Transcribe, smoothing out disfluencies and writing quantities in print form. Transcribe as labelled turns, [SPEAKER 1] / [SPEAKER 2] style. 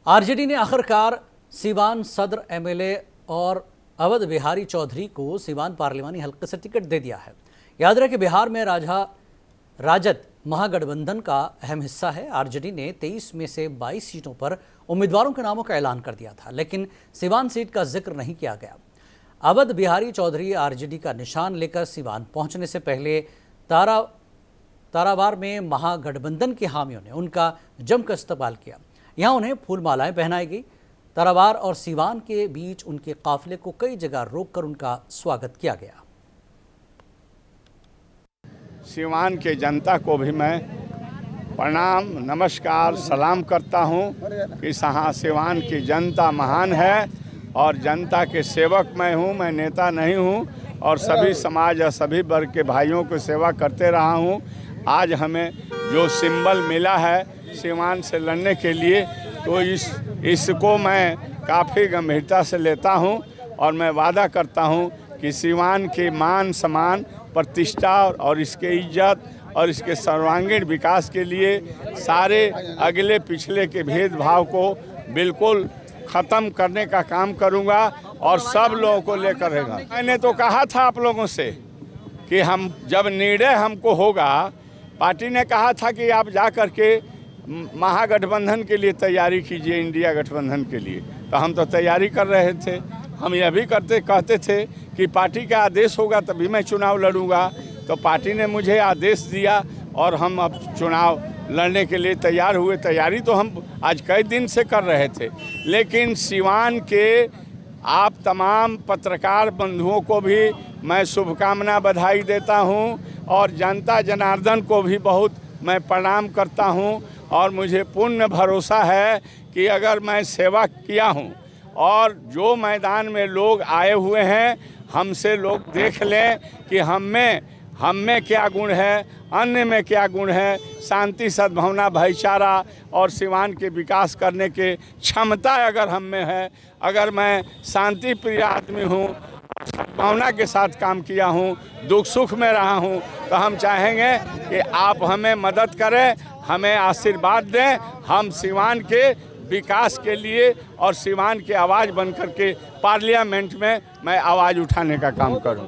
[SPEAKER 1] RJD ने आखिरकार सीवान सदर एमएलए और अवध बिहारी चौधरी को सीवान पार्लिमानी हल्के से टिकट दे दिया है। याद रहे कि बिहार में राजद महागठबंधन का अहम हिस्सा है। आरजेडी ने 23 में से 22 सीटों पर उम्मीदवारों के नामों का ऐलान कर दिया था, लेकिन सीवान सीट का जिक्र नहीं किया गया। अवध बिहारी चौधरी आरजेडी का निशान लेकर सीवान पहुंचने से पहले तारावार में महागठबंधन के हामियों ने उनका जमकर इस्तकबाल किया। यहाँ उन्हें फूल मालाएं पहनाई गई। तारावार और सीवान के बीच उनके काफिले को कई जगह रोककर उनका स्वागत किया गया।
[SPEAKER 2] सीवान के जनता को भी मैं प्रणाम, नमस्कार, सलाम करता हूं कि सीवान की जनता महान है और जनता के सेवक मैं हूं। मैं नेता नहीं हूं और सभी समाज और सभी वर्ग के भाइयों को सेवा करते रहा हूं। आज हमें जो सिंबल मिला है सीवान से लड़ने के लिए, तो इसको मैं काफ़ी गंभीरता से लेता हूं और मैं वादा करता हूं कि सीवान के मान सम्मान, प्रतिष्ठा और इसके इज्जत और इसके सर्वांगीण विकास के लिए सारे अगले पिछले के भेदभाव को बिल्कुल ख़त्म करने का काम करूंगा और सब लोगों को लेकर रहेगा। मैंने तो कहा था आप लोगों से कि हम जब निर्णय हमको होगा, पार्टी ने कहा था कि आप जा कर के महागठबंधन के लिए तैयारी कीजिए, इंडिया गठबंधन के लिए। तो हम तो तैयारी कर रहे थे। हम यह भी कहते थे कि पार्टी का आदेश होगा तभी मैं चुनाव लड़ूंगा। तो पार्टी ने मुझे आदेश दिया और हम अब चुनाव लड़ने के लिए तैयार हुए। तैयारी तो हम आज कई दिन से कर रहे थे, लेकिन सीवान के आप तमाम पत्रकार बंधुओं को भी मैं शुभकामना बधाई देता हूं और जनता जनार्दन को भी बहुत मैं प्रणाम करता हूं। और मुझे पूर्ण भरोसा है कि अगर मैं सेवा किया हूं और जो मैदान में लोग आए हुए हैं, हमसे लोग देख लें कि हम में क्या गुण है, अन्य में क्या गुण है, शांति, सद्भावना, भाईचारा और सीवान के विकास करने के क्षमता अगर हम में है, अगर मैं शांति प्रिय आदमी हूँ, सद्भावना के साथ काम किया हूँ, दुख सुख में रहा हूँ, तो हम चाहेंगे कि आप हमें मदद करें, हमें आशीर्वाद दें। हम सीवान के विकास के लिए और सीवान की आवाज़ बनकर के पार्लियामेंट में मैं आवाज़ उठाने का काम करूं।